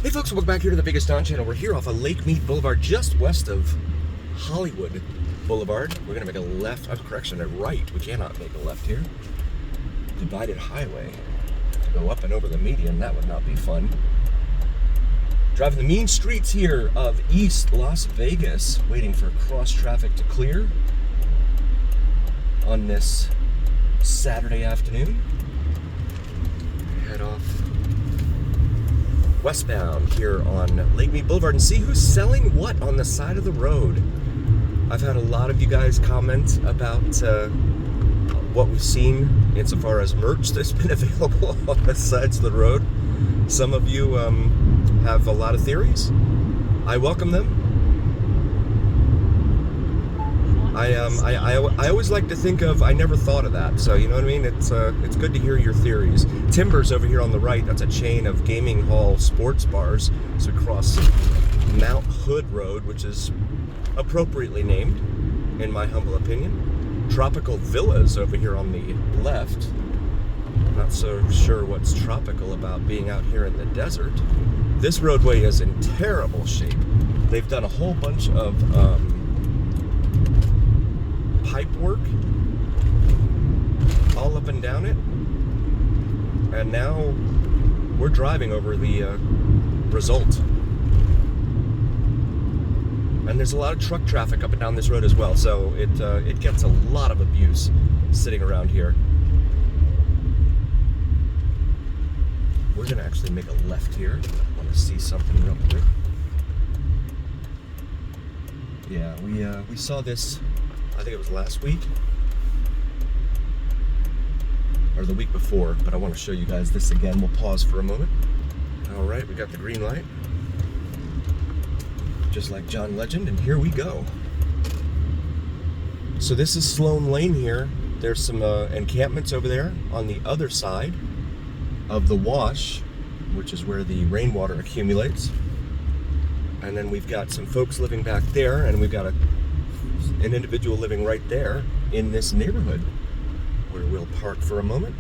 Hey folks, welcome back here to the Biggest Don channel. We're here off of Lake Mead Boulevard, just west of Hollywood Boulevard. We're gonna make a left, correction, a right. We cannot make a left here. Divided highway. To go up and over the median, that would not be fun. Driving the mean streets here of East Las Vegas, waiting for cross traffic to clear on this Saturday afternoon. Head off westbound here on Lake Mead Boulevard and see who's selling what on the side of the road. I've had a lot of you guys comment about what we've seen insofar as merch that's been available on the sides of the road. Some of you have a lot of theories. I welcome them. I always like to think of, I never thought of that, so you know what I mean? It's good to hear your theories. Timbers over here on the right, that's a chain of gaming hall sports bars. So we cross Mount Hood Road, which is appropriately named, in my humble opinion. Tropical Villas over here on the left. Not so sure what's tropical about being out here in the desert. This roadway is in terrible shape. They've done a whole bunch of pipe work all up and down it, and now we're driving over the result. And there's a lot of truck traffic up and down this road as well, so it gets a lot of abuse sitting around here. We're gonna actually make a left here. I want to see something real quick. Yeah, we saw this, I think it was last week or the week before, but I want to show you guys this again. We'll pause for a moment. All right, we got the green light, just like John Legend, and here we go. So this is Sloan Lane here. There's some encampments over there on the other side of the wash, which is where the rainwater accumulates. And then we've got some folks living back there, and we've got an individual living right there in this neighborhood, where we'll park for a moment.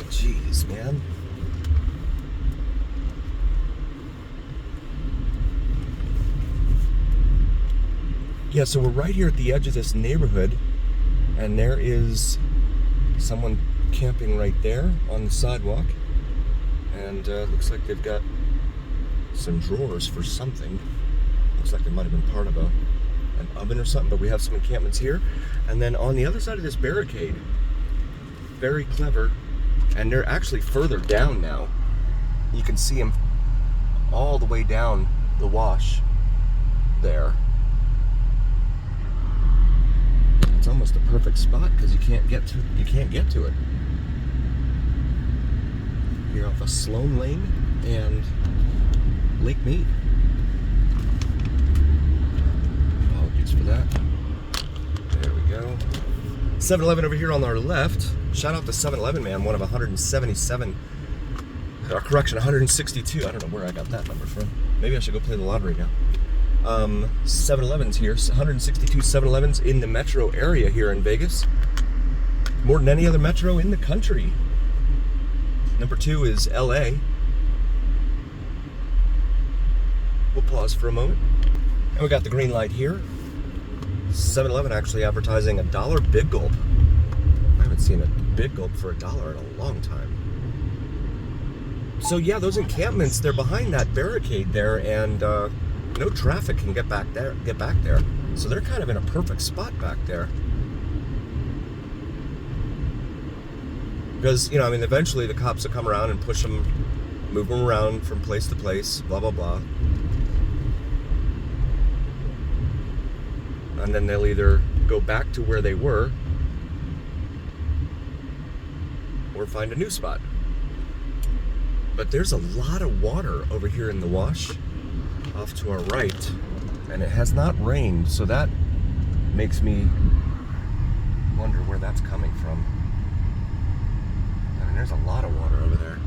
Jeez, man. Yeah, so we're right here at the edge of this neighborhood, and there is someone camping right there on the sidewalk, and looks like they've got some drawers for something. Looks like it might have been part of an oven or something, but we have some encampments here. And then on the other side of this barricade, very clever, and they're actually further down now. You can see them all the way down the wash there. It's almost a perfect spot because you can't get to it. Here off of Sloan Lane and Lake Mead. Apologies for that. There we go. 7-Eleven over here on our left. Shout out to 7-Eleven, man. One of 177, or correction, 162. I don't know where I got that number from. Maybe I should go play the lottery now. 7-Elevens here. 162 7-Elevens in the metro area here in Vegas. More than any other metro in the country. Number 2 is LA. We'll pause for a moment. And we got the green light here. 7-Eleven actually advertising $1 Big Gulp. I haven't seen a Big Gulp for $1 in a long time. So yeah, those encampments, they're behind that barricade there, and no traffic can get back there. So they're kind of in a perfect spot back there. Because, you know, I mean, eventually the cops will come around and push them, move them around from place to place, blah, blah, blah. And then they'll either go back to where they were or find a new spot. But there's a lot of water over here in the wash off to our right, and it has not rained, so that makes me wonder where that's coming from. I mean, there's a lot of water over there.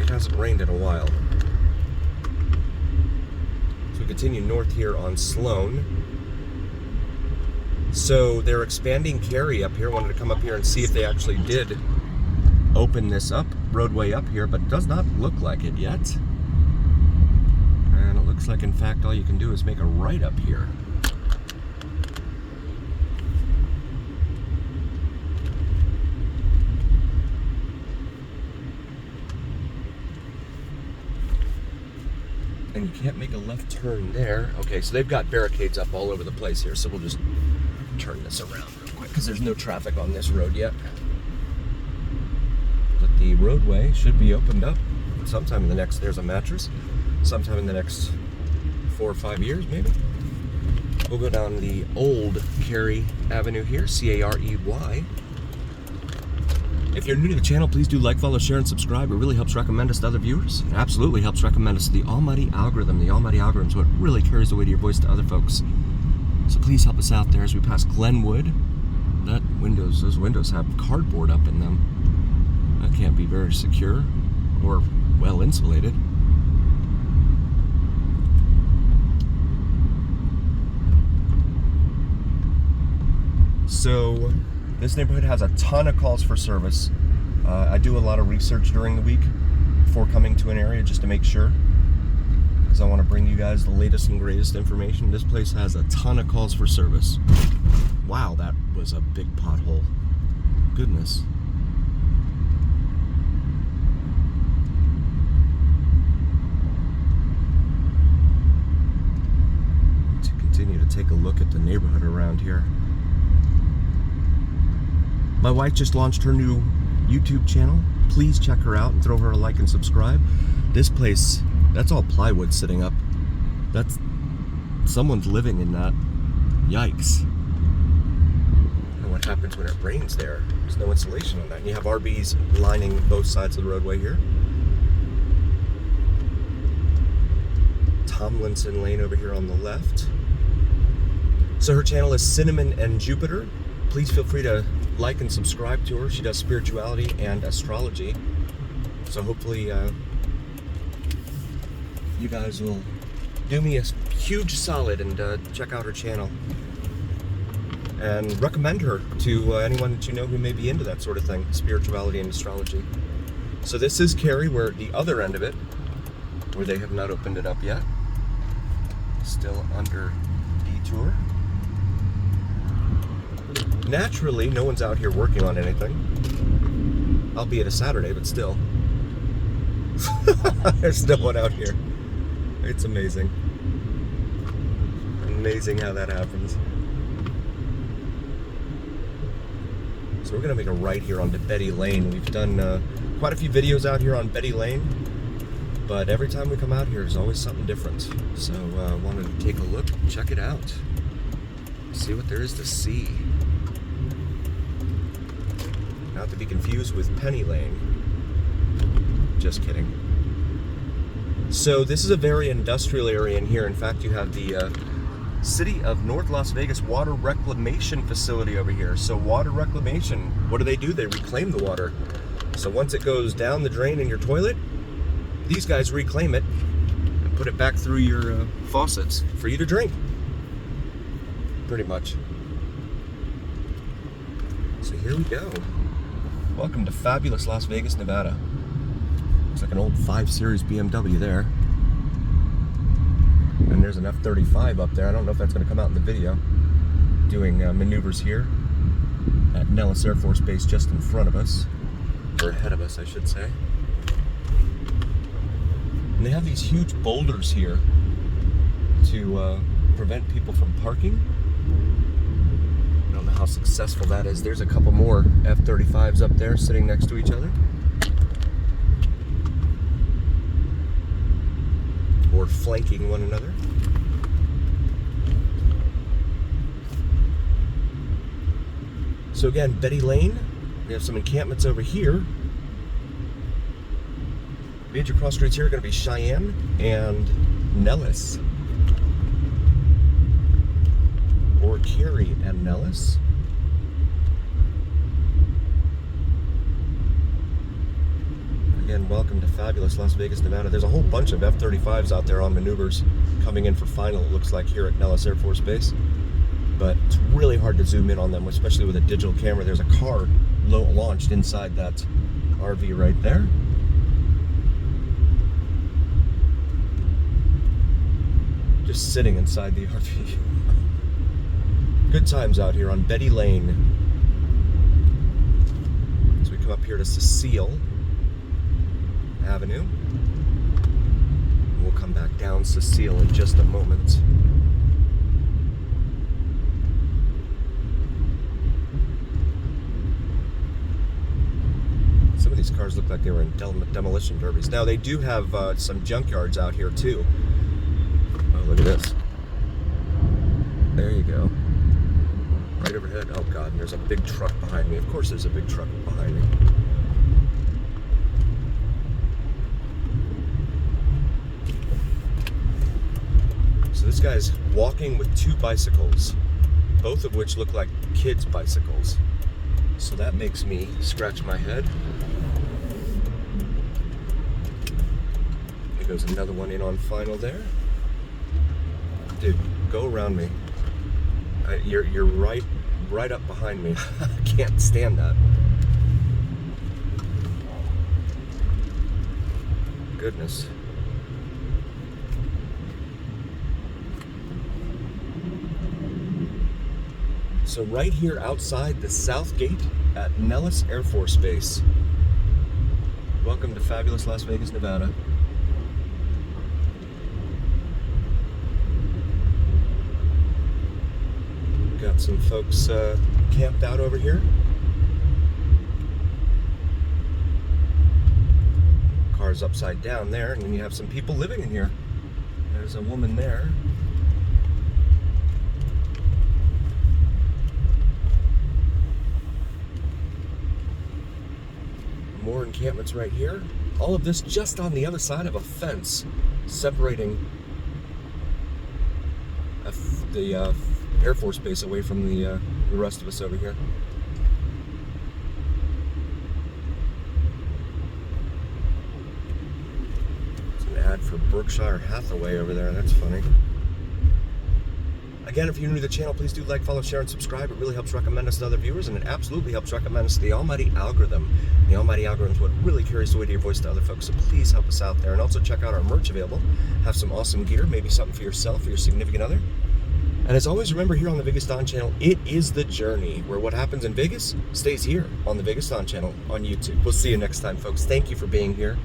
It hasn't rained in a while. So we continue north here on Sloan. So they're expanding carry up here. Wanted to come up here and see if they actually did open this up roadway up here, but it does not look like it yet. And it looks like, in fact, all you can do is make a right up here. And you can't make a left turn there. Okay, so they've got barricades up all over the place here, so we'll just turn this around real quick because there's no traffic on this road yet. But the roadway should be opened up sometime in the next, there's a mattress, sometime in the next 4 or 5 years maybe. We'll go down the old Cary Avenue here, C-A-R-E-Y. If you're new to the channel, please do like, follow, share, and subscribe. It really helps recommend us to other viewers. It absolutely helps recommend us to the almighty algorithm. The almighty algorithm is what really carries the weight of your voice to other folks. So please help us out there as we pass Glenwood. Those windows have cardboard up in them. That can't be very secure or well insulated. So this neighborhood has a ton of calls for service. I do a lot of research during the week before coming to an area just to make sure, because I want to bring you guys the latest and greatest information. This place has a ton of calls for service. Wow, that was a big pothole. Goodness. To continue to take a look at the neighborhood around here. My wife just launched her new YouTube channel. Please check her out and throw her a like and subscribe. This place, that's all plywood sitting up. That's, someone's living in that. Yikes. I don't know what happens when it rains there. There's no insulation on that. And you have RVs lining both sides of the roadway here. Tomlinson Lane over here on the left. So her channel is Cinnamon and Jupiter. Please feel free to like and subscribe to her. She does spirituality and astrology. So hopefully you guys will do me a huge solid and check out her channel. And recommend her to anyone that you know who may be into that sort of thing, spirituality and astrology. So this is Cary, where the other end of it, where they have not opened it up yet. Still under detour. Naturally, no one's out here working on anything. Albeit a Saturday, but still. There's no one out here. It's amazing. Amazing how that happens. So we're gonna make a right here onto Betty Lane. We've done quite a few videos out here on Betty Lane, but every time we come out here, there's always something different. So wanted to take a look, check it out, see what there is to see. Not to be confused with Penny Lane. Just kidding. So this is a very industrial area in here. In fact, you have the City of North Las Vegas Water Reclamation Facility over here. So water reclamation, what do? They reclaim the water. So once it goes down the drain in your toilet, these guys reclaim it and put it back through your faucets for you to drink. Pretty much. So here we go. Welcome to fabulous Las Vegas, Nevada. Looks like an old 5 Series BMW there. And there's an F-35 up there. I don't know if that's going to come out in the video. Doing maneuvers here at Nellis Air Force Base just in front of us. Or ahead of us, I should say. And they have these huge boulders here to prevent people from parking. I don't know how successful that is. There's a couple more F-35s up there sitting next to each other. Or flanking one another. So again, Betty Lane. We have some encampments over here. Major cross streets here are going to be Cheyenne and Nellis. Or Cary and Nellis. Again, welcome to fabulous Las Vegas, Nevada. There's a whole bunch of F-35s out there on maneuvers coming in for final, it looks like, here at Nellis Air Force Base. But it's really hard to zoom in on them, especially with a digital camera. There's a car launched inside that RV right there. just sitting inside the RV. Good times out here on Betty Lane. So we come up here to Cecile Avenue. We'll come back down Cecile in just a moment. Some of these cars look like they were in demolition derbies. Now they do have some junkyards out here too. Oh, look at this. There you go. Right overhead. Oh God, and there's a big truck behind me. Of course there's a big truck behind me. So this guy's walking with two bicycles, both of which look like kids' bicycles. So that makes me scratch my head. There goes another one in on final there. Dude, go around me. You're right up behind me. I can't stand that. Goodness. So right here outside the south gate at Nellis Air Force Base. Welcome to fabulous Las Vegas, Nevada. Got some folks camped out over here. Car's upside down there, and then you have some people living in here. There's a woman there. More encampments right here. All of this just on the other side of a fence separating the Air Force Base away from the rest of us over here. It's an ad for Berkshire Hathaway over there. That's funny. Again, if you're new to the channel, please do like, follow, share, and subscribe. It really helps recommend us to other viewers, and it absolutely helps recommend us to the almighty algorithm. The almighty algorithm is what really carries the weight of your voice to other folks, so please help us out there. And also check out our merch available. Have some awesome gear, maybe something for yourself or your significant other. And as always, remember here on the Vegas Don channel, it is the journey, where what happens in Vegas stays here on the Vegas Don channel on YouTube. We'll see you next time, folks. Thank you for being here.